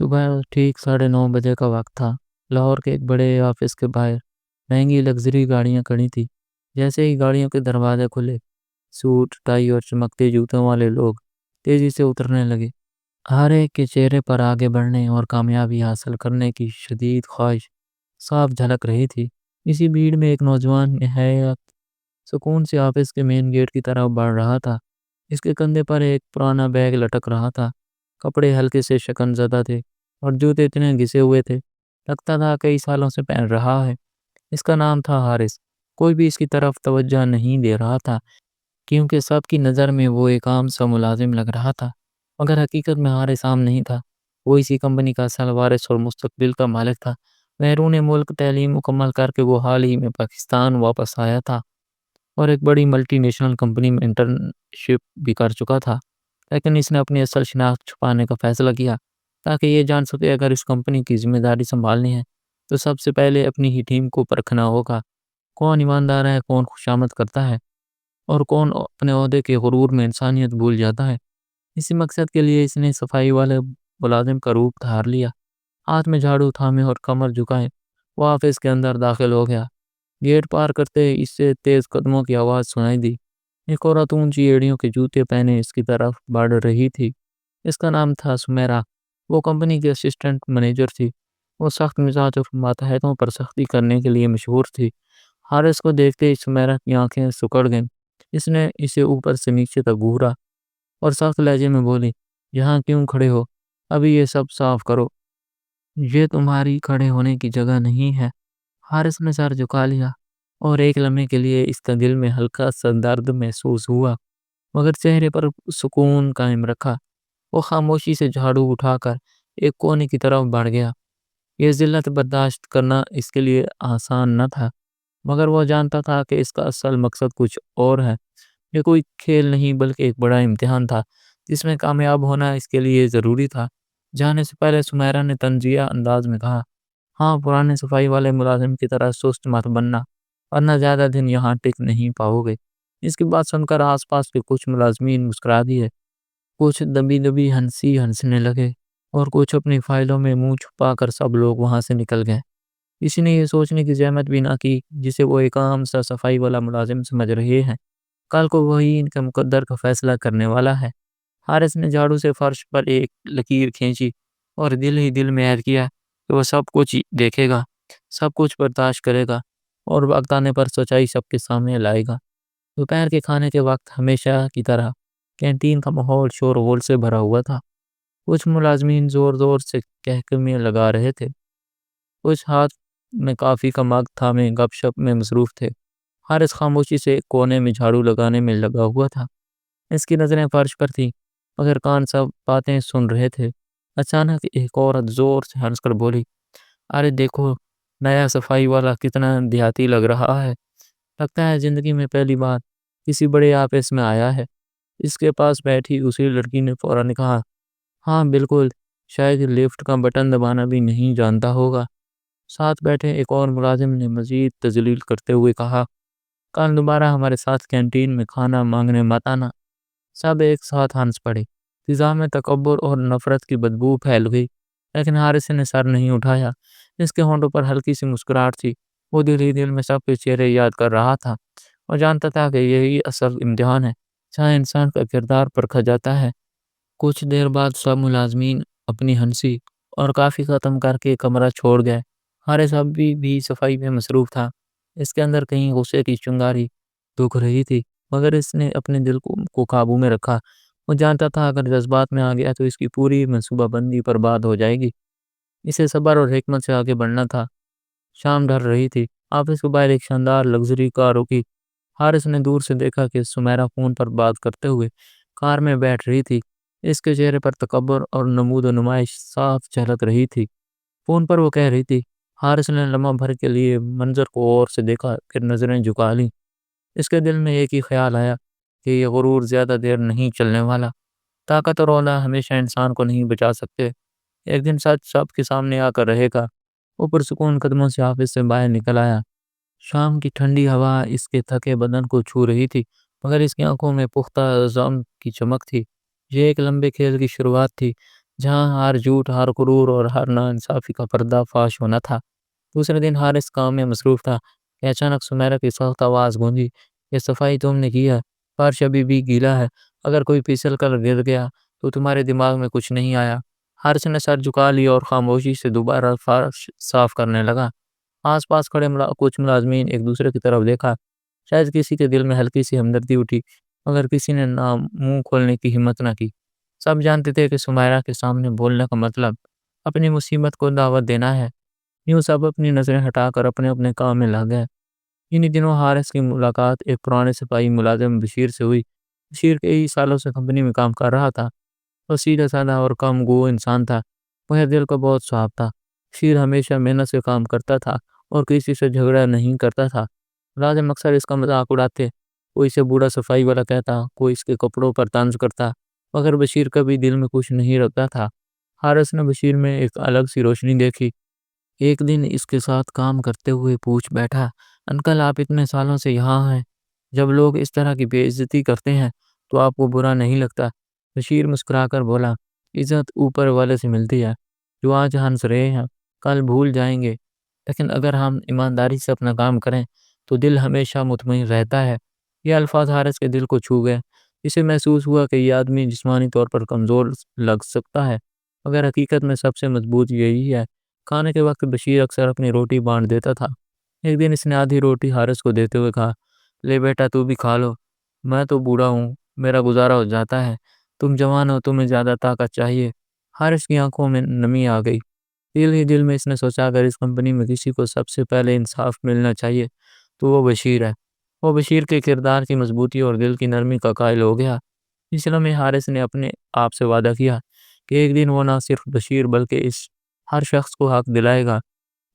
صبح ٹھیک 9:30 بجے کا وقت تھا۔ لاہور کے ایک بڑے آفس کے باہر مہنگی لگژری گاڑیاں کھڑی تھیں۔ جیسے ہی گاڑیوں کے دروازے کھلے، سوٹ ٹائی اور چمکتے جوتوں والے لوگ تیزی سے اترنے لگے۔ ہر ایک کے چہرے پر آگے بڑھنے اور کامیابی حاصل کرنے کی شدید خواہش صاف جھلک رہی تھی۔ اسی بھیڑ میں ایک نوجوان نہایت سکون سے آفس کے مین گیٹ کی طرف بڑھ رہا تھا۔ اس کے کندھے پر ایک پرانا بیگ لٹک رہا تھا۔ کپڑے ہلکے سے شکن زدہ تھے اور جوتے اتنے گھسے ہوئے تھے، لگتا تھا کئی سالوں سے پہن رہا ہے۔ اس کا نام تھا حارث۔ کوئی بھی اس کی طرف توجہ نہیں دے رہا تھا کیونکہ سب کی نظر میں وہ ایک عام سا ملازم لگ رہا تھا، مگر حقیقت میں حارث عام نہیں تھا۔ وہ اسی کمپنی کا اصل وارث اور مستقبل کا مالک تھا۔ بیرون ملک تعلیم مکمل کر کے وہ حال ہی میں پاکستان واپس آیا تھا اور ایک بڑی ملٹی نیشنل کمپنی میں انٹرنشپ بھی کر چکا تھا۔ لیکن اس نے اپنی اصل شناخت چھپانے کا فیصلہ کیا تاکہ یہ جان سکے اگر اس کمپنی کی ذمہ داری سنبھالنی ہے تو سب سے پہلے اپنی ہی ٹیم کو پرکھنا ہوگا۔ کون ایماندار ہے، کون خوشامد کرتا ہے اور کون اپنے عہدے کے غرور میں انسانیت بھول جاتا ہے۔ اسی مقصد کے لیے اس نے صفائی والے ملازم کا روپ دھار لیا۔ ہاتھ میں جھاڑو تھامے اور کمر جھکائے وہ آفس کے اندر داخل ہو گیا۔ گیٹ پار کرتے ہی اس سے تیز قدموں کی آواز سنائی دی۔ ایک عورت اونچی ایڑیوں کے جوتے پہنے اس کی طرف بڑھ رہی تھی۔ اس کا نام تھا سمیرہ۔ وہ کمپنی کی اسسٹنٹ منیجر تھی۔ وہ سخت مزاج اور ماتحتوں پر سختی کرنے کے لیے مشہور تھی۔ حارث کو دیکھتے ہی سمیرہ کی آنکھیں سکڑ گئیں۔ اس نے اسے اوپر سے نیچے تک گھورا اور سخت لہجے میں بولی، یہاں کیوں کھڑے ہو؟ ابھی یہ سب صاف کرو۔ یہ تمہاری کھڑے ہونے کی جگہ نہیں ہے۔ حارث نے سر جھکا لیا اور ایک لمحے کے لیے اس کا دل میں ہلکا سا درد محسوس ہوا، مگر چہرے پر سکون قائم رکھا۔ وہ خاموشی سے جھاڑو اٹھا کر ایک کونے کی طرف بڑھ گیا۔ یہ ذلت برداشت کرنا اس کے لیے آسان نہ تھا، مگر وہ جانتا تھا کہ اس کا اصل مقصد کچھ اور ہے۔ یہ کوئی کھیل نہیں بلکہ ایک بڑا امتحان تھا جس میں کامیاب ہونا اس کے لیے ضروری تھا۔ جانے سے پہلے سمیرہ نے طنزیہ انداز میں کہا، ہاں، پرانے صفائی والے ملازم کی طرح سست مت بننا، ورنہ زیادہ دن یہاں ٹک نہیں پاؤ گے۔ اس کی بات سن کر آس پاس کے کچھ ملازمین مسکرا دیے، کچھ دبی دبی ہنسنے لگے اور کچھ اپنی فائلوں میں منہ چھپا کر سب لوگ وہاں سے نکل گئے۔ کسی نے یہ سوچنے کی زحمت بھی نہ کی جسے وہ ایک عام سا صفائی والا ملازم سمجھ رہے ہیں، کل کو وہی ان کے مقدر کا فیصلہ کرنے والا ہے۔ حارث نے جھاڑو سے فرش پر ایک لکیر کھینچی اور دل ہی دل میں عہد کیا کہ وہ سب کچھ دیکھے گا، سب کچھ برداشت کرے گا اور وقت آنے پر سچائی سب کے سامنے لائے گا۔ دوپہر کے کھانے کے وقت ہمیشہ کی طرح کینٹین کا ماحول شور غل سے بھرا ہوا تھا۔ کچھ ملازمین زور زور سے کہکمیاں لگا رہے تھے، کچھ ہاتھ میں کافی کا مگ تھامے گپ شپ میں مصروف تھے۔ حارث خاموشی سے ایک کونے میں جھاڑو لگانے میں لگا ہوا تھا۔ اس کی نظریں فرش پر تھیں مگر کان سب باتیں سن رہے تھے۔ اچانک ایک عورت زور سے ہنس کر بولی، ارے دیکھو، نیا صفائی والا کتنا دیہاتی لگ رہا ہے، لگتا ہے زندگی میں پہلی بار کسی بڑے آفس میں آیا ہے۔ اس کے پاس بیٹھی دوسری لڑکی نے فوراً کہا، ہاں بالکل، شاید لفٹ کا بٹن دبانا بھی نہیں جانتا ہوگا۔ ساتھ بیٹھے ایک اور ملازم نے مزید تجلیل کرتے ہوئے کہا، کل دوبارہ ہمارے ساتھ کینٹین میں کھانا مانگنے مت آنا۔ سب ایک ساتھ ہنس پڑے۔ فضا میں تکبر اور نفرت کی بدبو پھیل گئی، لیکن حارث نے سر نہیں اٹھایا۔ اس کے ہونٹوں پر ہلکی سی مسکراہٹ تھی۔ وہ دل ہی دل میں سب کے چہرے یاد کر رہا تھا اور جانتا تھا کہ یہی اصل امتحان ہے جہاں انسان کا کردار پرکھا جاتا ہے۔ کچھ دیر بعد سب ملازمین اپنی ہنسی اور کافی ختم کر کے کمرہ چھوڑ گئے۔ حارث ابھی بھی صفائی میں مصروف تھا۔ اس کے اندر کہیں غصے کی چنگاری دکھ رہی تھی، مگر اس نے اپنے دل کو قابو میں رکھا۔ وہ جانتا تھا اگر جذبات میں آ گیا تو اس کی پوری منصوبہ بندی برباد ہو جائے گی۔ اسے صبر اور حکمت سے آگے بڑھنا تھا۔ شام ڈھل رہی تھی۔ آفس کے باہر ایک شاندار لگژری کار رکی۔ حارث نے دور سے دیکھا کہ سمیرہ فون پر بات کرتے ہوئے کار میں بیٹھ رہی تھی۔ اس کے چہرے پر تکبر اور نمود و نمائش صاف جھلک رہی تھی۔ فون پر وہ کہہ رہی تھی، حارث نے لمحہ بھر کے لیے منظر کو غور سے دیکھا، پھر نظریں جھکا لیں۔ اس کے دل میں ایک ہی خیال آیا کہ یہ غرور زیادہ دیر نہیں چلنے والا۔ طاقت اور اولا ہمیشہ انسان کو نہیں بچا سکتے، ایک دن سچ سب کے سامنے آ کر رہے گا۔ وہ پرسکون قدموں سے آفس سے باہر نکل آیا۔ شام کی ٹھنڈی ہوا اس کے تھکے بدن کو چھو رہی تھی، مگر اس کی آنکھوں میں پختہ عزم کی چمک تھی۔ یہ ایک لمبے کھیل کی شروعات تھی جہاں ہر جھوٹ، ہر غرور اور ہر ناانصافی کا پردہ فاش ہونا تھا۔ دوسرے دن حارث کام میں مصروف تھا کہ اچانک سمیرہ کی سخت آواز گونجی، یہ صفائی تم نے کی ہے، فرش ابھی بھی گیلا ہے، اگر کوئی پھسل کر گر گیا تو تمہارے دماغ میں کچھ نہیں آیا؟ حارث نے سر جھکا لیا اور خاموشی سے دوبارہ فرش صاف کرنے لگا۔ آس پاس کھڑے کچھ ملازمین ایک دوسرے کی طرف دیکھا، شاید کسی کے دل میں ہلکی سی ہمدردی اٹھی، مگر کسی نے نہ منہ کھولنے کی ہمت نہ کی۔ سب جانتے تھے کہ سمیرہ کے سامنے بولنے کا مطلب اپنی مصیبت کو دعوت دینا ہے۔ یوں سب اپنی نظریں ہٹا کر اپنے اپنے کام میں لگ گئے۔ انہی دنوں حارث کی ملاقات ایک پرانے سپاہی ملازم بشیر سے ہوئی۔ بشیر کئی سالوں سے کمپنی میں کام کر رہا تھا۔ وہ سیدھا سادہ اور کم گو انسان تھا، مگر دل کا بہت صاف تھا۔ بشیر ہمیشہ محنت سے کام کرتا تھا اور کسی سے جھگڑا نہیں کرتا تھا۔ ملازم اکثر اس کا مذاق اڑاتے، کوئی اسے بوڑھا صفائی والا کہتا، کوئی اس کے کپڑوں پر طنز کرتا، مگر بشیر کبھی دل میں کچھ نہیں رکھتا تھا۔ حارث نے بشیر میں ایک الگ سی روشنی دیکھی۔ ایک دن اس کے ساتھ کام کرتے ہوئے پوچھ بیٹھا، انکل آپ اتنے سالوں سے یہاں ہیں، جب لوگ اس طرح کی بے عزتی کرتے ہیں تو آپ کو برا نہیں لگتا؟ بشیر مسکرا کر بولا، عزت اوپر والے سے ملتی ہے، جو آج ہنس رہے ہیں کل بھول جائیں گے، لیکن اگر ہم ایمانداری سے اپنا کام کریں تو دل ہمیشہ مطمئن رہتا ہے۔ یہ الفاظ حارث کے دل کو چھو گئے۔ اسے محسوس ہوا کہ یہ آدمی جسمانی طور پر کمزور لگ سکتا ہے، مگر حقیقت میں سب سے مضبوط یہی ہے۔ کھانے کے وقت بشیر اکثر اپنی روٹی بانٹ دیتا تھا۔ ایک دن اس نے آدھی روٹی حارث کو دیتے ہوئے کہا، لے بیٹا تو بھی کھا لو، میں تو بوڑھا ہوں، میرا گزارا ہو جاتا ہے، تم جوان ہو، تمہیں زیادہ طاقت چاہیے۔ حارث کی آنکھوں میں نمی آ گئی۔ دل ہی دل میں اس نے سوچا، اگر اس کمپنی میں کسی کو سب سے پہلے انصاف ملنا چاہیے تو وہ بشیر ہے۔ وہ بشیر کے کردار کی مضبوطی اور دل کی نرمی کا قائل ہو گیا۔ اس لمحے حارث نے اپنے آپ سے وعدہ کیا کہ ایک دن وہ نہ صرف بشیر بلکہ اس ہر شخص کو حق دلائے گا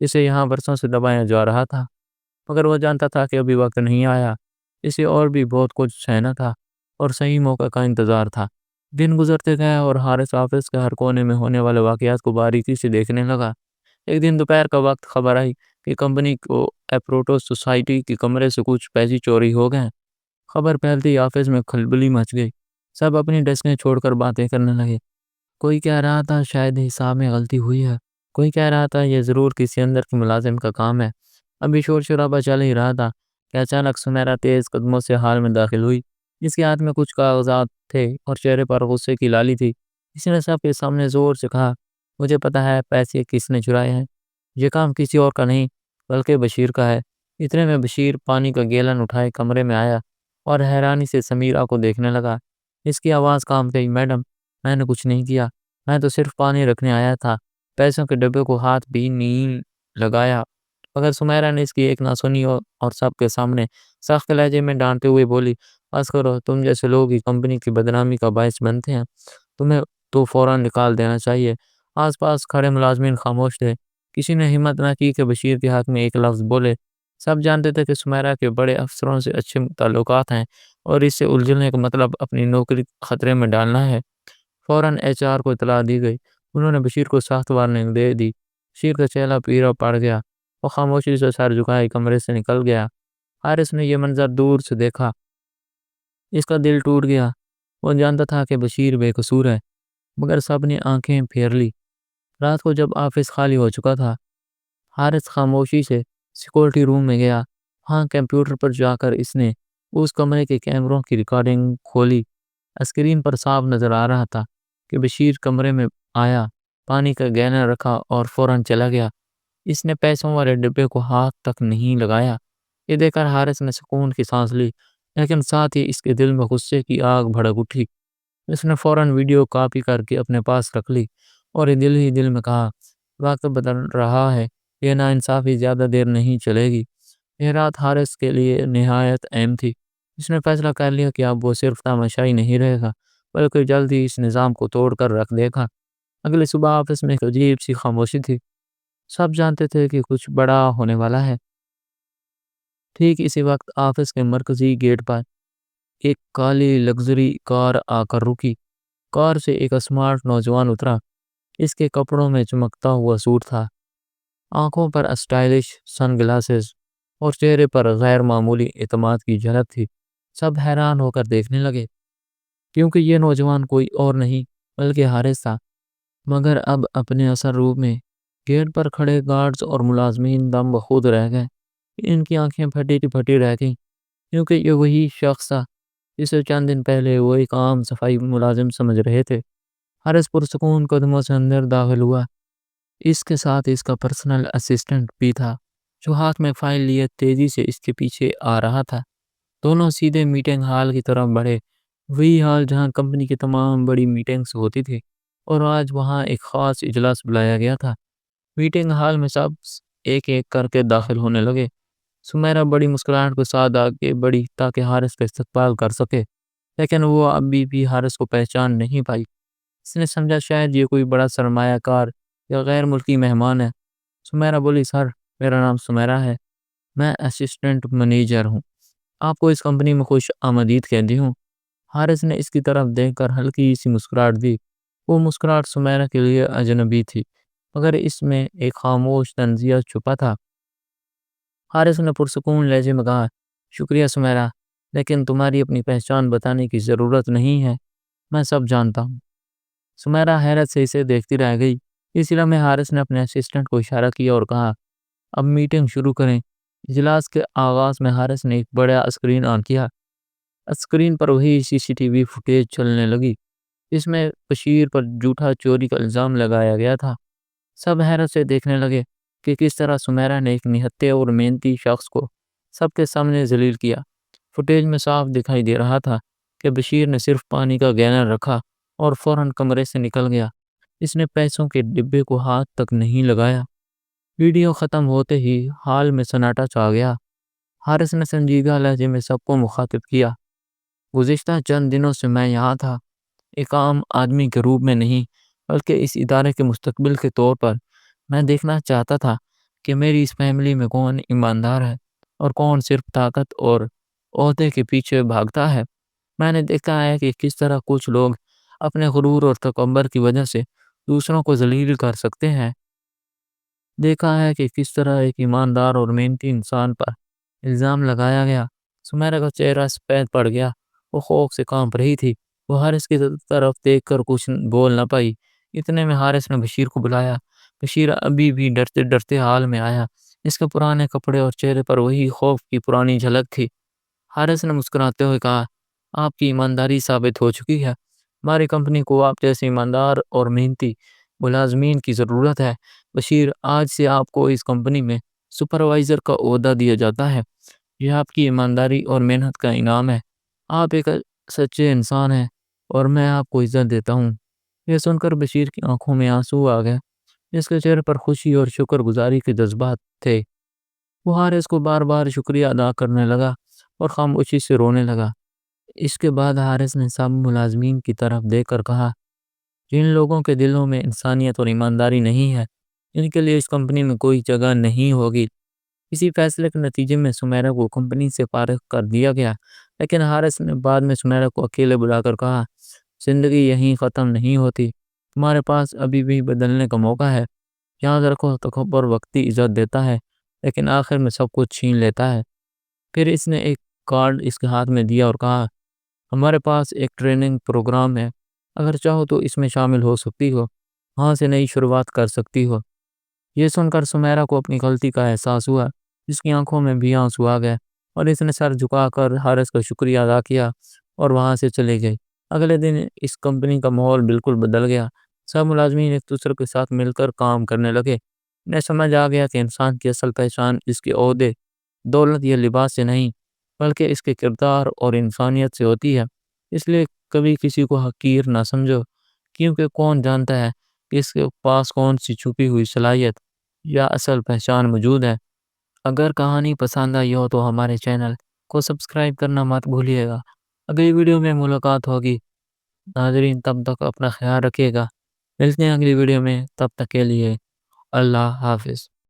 جسے یہاں برسوں سے دبایا جا رہا تھا۔ مگر وہ جانتا تھا کہ ابھی وقت نہیں آیا، اسے اور بھی بہت کچھ سہنا تھا اور صحیح موقع کا انتظار تھا۔ دن گزرتے گئے اور حارث آفس کے ہر کونے میں ہونے والے واقعات کو باریکی سے دیکھنے لگا۔ ایک دن دوپہر کا وقت خبر آئی کہ کمپنی کو اپروٹو سوسائٹی کے کمرے سے کچھ پیسے چوری ہو گئے۔ خبر پھیلتے ہی آفس میں کھلبلی مچ گئی۔ سب اپنی ڈیسکیں چھوڑ کر باتیں کرنے لگے۔ کوئی کہہ رہا تھا شاید حساب میں غلطی ہوئی ہے، کوئی کہہ رہا تھا یہ ضرور کسی اندر کے ملازم کا کام ہے۔ ابھی شور شرابہ چل ہی رہا تھا کہ اچانک سمیرہ تیز قدموں سے ہال میں داخل ہوئی۔ اس کے ہاتھ میں کچھ کاغذات تھے اور چہرے پر غصے کی لالی تھی۔ اس نے سب کے سامنے زور سے کہا، مجھے پتا ہے پیسے کس نے چرائے ہیں، یہ کام کسی اور کا نہیں بلکہ بشیر کا ہے۔ اتنے میں بشیر پانی کا گیلن اٹھائے کمرے میں آیا اور حیرانی سے سمیرہ کو دیکھنے لگا۔ اس کی آواز کانپ گئی، میڈم میں نے کچھ نہیں کیا، میں تو صرف پانی رکھنے آیا تھا، پیسوں کے ڈبے کو ہاتھ بھی نہیں لگایا۔ مگر سمیرہ نے اس کی ایک نہ سنی اور سب کے سامنے سخت لہجے میں ڈانٹتے ہوئے بولی، بس کرو، تم جیسے لوگ ہی کمپنی کی بدنامی کا باعث بنتے ہیں، تمہیں تو فوراً نکال دینا چاہیے۔ آس پاس کھڑے ملازمین خاموش تھے، کسی نے ہمت نہ کی کہ بشیر کے حق میں ایک لفظ بولے۔ سب جانتے تھے کہ سمیرہ کے بڑے افسروں سے اچھے تعلقات ہیں اور اس سے الجھنے کا مطلب اپنی نوکری خطرے میں ڈالنا ہے۔ فوراً ایچ آر کو اطلاع دی گئی، انہوں نے بشیر کو سخت وارننگ دے دی۔ بشیر کا چہرہ پیلا پڑ گیا، وہ خاموشی سے سر جھکائے کمرے سے نکل گیا۔ حارث نے یہ منظر دور سے دیکھا، اس کا دل ٹوٹ گیا۔ وہ جانتا تھا کہ بشیر بے قصور ہے، مگر سب نے آنکھیں پھیر لی۔ رات کو جب آفس خالی ہو چکا تھا، حارث خاموشی سے سیکورٹی روم میں گیا۔ ہاں، کمپیوٹر پر جا کر اس نے اس کمرے کے کیمروں کی ریکارڈنگ کھولی۔ اسکرین پر صاف نظر آ رہا تھا کہ بشیر کمرے میں آیا، پانی کا گیلن رکھا اور فوراً چلا گیا۔ اس نے پیسوں والے ڈبے کو ہاتھ تک نہیں لگایا۔ یہ دیکھ کر حارث نے سکون کی سانس لی، لیکن ساتھ ہی اس کے دل میں غصے کی آگ بھڑک اٹھی۔ اس نے فوراً ویڈیو کاپی کر کے اپنے پاس رکھ لی اور یہ دل ہی دل میں کہا، وقت بدل رہا ہے، یہ ناانصافی زیادہ دیر نہیں چلے گی۔ یہ رات حارث کے لیے نہایت اہم تھی۔ اس نے فیصلہ کر لیا کہ اب وہ صرف تماشائی نہیں رہے گا بلکہ جلد ہی اس نظام کو توڑ کر رکھ دے گا۔ اگلی صبح آفس میں ایک عجیب سی خاموشی تھی۔ سب جانتے تھے کہ کچھ بڑا ہونے والا ہے۔ ٹھیک اسی وقت آفس کے مرکزی گیٹ پر ایک کالی لگژری کار آ کر رکی۔ کار سے ایک اسمارٹ نوجوان اترا۔ اس کے کپڑوں میں چمکتا ہوا سوٹ تھا، آنکھوں پر اسٹائلش سن گلاسز اور چہرے پر غیر معمولی اعتماد کی جھلک تھی۔ سب حیران ہو کر دیکھنے لگے، کیونکہ یہ نوجوان کوئی اور نہیں بلکہ حارث تھا۔ مگر اب اپنے اثر روپ میں گیٹ پر کھڑے گارڈز اور ملازمین دم بخود رہ گئے۔ ان کی آنکھیں پھٹی پھٹی رہ گئیں، کیونکہ یہ وہی شخص تھا جسے چند دن پہلے وہ ایک عام صفائی ملازم سمجھ رہے تھے۔ حارث پرسکون قدموں سے اندر داخل ہوا۔ اس کے ساتھ اس کا پرسنل اسسٹنٹ بھی تھا، جو ہاتھ میں فائل لیے تیزی سے اس کے پیچھے آ رہا تھا۔ دونوں سیدھے میٹنگ ہال کی طرف بڑھے، وہی ہال جہاں کمپنی کی تمام بڑی میٹنگز ہوتی تھی، اور آج وہاں ایک خاص اجلاس بلایا گیا تھا۔ میٹنگ ہال میں سب ایک ایک کر کے داخل ہونے لگے۔ سمیرہ بڑی مسکراہٹ کے ساتھ آگے بڑھی تاکہ حارث کا استقبال کر سکے، لیکن وہ ابھی بھی حارث کو پہچان نہیں پائی۔ اس نے سمجھا شاید یہ کوئی بڑا سرمایہ کار یا غیر ملکی مہمان ہے۔ سمیرہ بولی، سر، میرا نام سمیرہ ہے، میں اسسٹنٹ مینیجر ہوں، آپ کو اس کمپنی میں خوش آمدید کہتی ہوں۔ حارث نے اس کی طرف دیکھ کر ہلکی سی مسکراہٹ دی۔ وہ مسکراہٹ سمیرہ کے لیے اجنبی تھی، مگر اس میں ایک خاموش طنزیہ چھپا تھا۔ حارث نے پرسکون لہجے میں کہا، شکریہ سمیرہ، لیکن تمہاری اپنی پہچان بتانے کی ضرورت نہیں ہے، میں سب جانتا ہوں۔ سمیرہ حیرت سے اسے دیکھتی رہ گئی۔ اس لمحے حارث نے اپنے اسسٹنٹ کو اشارہ کیا اور کہا، اب میٹنگ شروع کریں۔ اجلاس کے آغاز میں حارث نے ایک بڑا اسکرین آن کیا۔ اسکرین پر وہی سی سی ٹی وی فوٹیج چلنے لگی جس میں بشیر پر جھوٹا چوری کا الزام لگایا گیا تھا۔ سب حیرت سے دیکھنے لگے کہ کس طرح سمیرہ نے ایک نہتے اور محنتی شخص کو سب کے سامنے ذلیل کیا۔ فوٹیج میں صاف دکھائی دے رہا تھا کہ بشیر نے صرف پانی کا گینر رکھا اور فوراً کمرے سے نکل گیا۔ اس نے پیسوں کے ڈبے کو ہاتھ تک نہیں لگایا۔ ویڈیو ختم ہوتے ہی ہال میں سناٹا چھا گیا۔ حارث نے سنجیدہ لہجے میں سب کو مخاطب کیا، گزشتہ چند دنوں سے میں یہاں تھا، ایک عام آدمی کے روپ میں نہیں، بلکہ اس ادارے کے مستقبل کے طور پر۔ میں دیکھنا چاہتا تھا کہ میری اس فیملی میں کون ایماندار ہے اور کون صرف طاقت اور عہدے کے پیچھے بھاگتا ہے۔ میں نے دیکھا ہے کہ کس طرح کچھ لوگ اپنے غرور اور تکبر کی وجہ سے دوسروں کو ذلیل کر سکتے ہیں۔ دیکھا ہے کہ کس طرح ایک ایماندار اور محنتی انسان پر الزام لگایا گیا۔ سمیرہ کا چہرہ سفید پڑ گیا، وہ خوف سے کانپ رہی تھی۔ وہ حارث کی طرف دیکھ کر کچھ بول نہ پائی۔ اتنے میں حارث نے بشیر کو بلایا۔ بشیر ابھی بھی ڈرتے ڈرتے حال میں آیا۔ اس کے پرانے کپڑے اور چہرے پر وہی خوف کی پرانی جھلک تھی۔ حارث نے مسکراتے ہوئے کہا، آپ کی ایمانداری ثابت ہو چکی ہے، ہماری کمپنی کو آپ جیسے ایماندار اور محنتی ملازمین کی ضرورت ہے۔ بشیر، آج سے آپ کو اس کمپنی میں سپروائزر کا عہدہ دیا جاتا ہے۔ یہ آپ کی ایمانداری اور محنت کا انعام ہے۔ آپ ایک سچے انسان ہیں اور میں آپ کو عزت دیتا ہوں۔ یہ سن کر بشیر کی آنکھوں میں آنسو آ گئے، جس کے چہرے پر خوشی اور شکر گزاری کے جذبات تھے۔ وہ حارث کو بار بار شکریہ ادا کرنے لگا اور خاموشی سے رونے لگا۔ اس کے بعد حارث نے سب ملازمین کی طرف دیکھ کر کہا، جن لوگوں کے دلوں میں انسانیت اور ایمانداری نہیں ہے، ان کے لیے اس کمپنی میں کوئی جگہ نہیں ہوگی۔ اسی فیصلے کے نتیجے میں سمیرہ کو کمپنی سے فارغ کر دیا گیا، لیکن حارث نے بعد میں سمیرہ کو اکیلے بلا کر کہا، زندگی یہیں ختم نہیں ہوتی، تمہارے پاس ابھی بھی بدلنے کا موقع ہے۔ یاد رکھو، تکبر وقتی عزت دیتا ہے لیکن آخر میں سب کچھ چھین لیتا ہے۔ پھر اس نے ایک کارڈ اس کے ہاتھ میں دیا اور کہا، ہمارے پاس ایک ٹریننگ پروگرام ہے، اگر چاہو تو اس میں شامل ہو سکتی ہو، وہاں سے نئی شروعات کر سکتی ہو۔ یہ سن کر سمیرہ کو اپنی غلطی کا احساس ہوا، جس کی آنکھوں میں بھی آنسو آ گئے، اور اس نے سر جھکا کر حارث کا شکریہ ادا کیا اور وہاں سے چلے گئی۔ اگلے دن اس کمپنی کا ماحول بالکل بدل گیا۔ سب ملازمین ایک دوسرے کے ساتھ مل کر کام کرنے لگے۔ انہیں سمجھ آ گیا کہ انسان کی اصل پہچان اس کے عہدے، دولت یا لباس سے نہیں، بلکہ اس کے کردار اور انسانیت سے ہوتی ہے۔ اس لیے کبھی کسی کو حقیر نہ سمجھو، کیونکہ کون جانتا ہے کہ اس کے پاس کون سی چھپی ہوئی صلاحیت یا اصل پہچان موجود ہے۔ اگر کہانی پسند آئی ہو تو ہمارے چینل کو سبسکرائب کرنا مت بھولیے گا۔ اگلی ویڈیو میں ملاقات ہوگی۔ ناظرین، تب تک اپنا خیال رکھیے گا، ملتے ہیں اگلی ویڈیو میں، تب تک کے لیے اللہ حافظ۔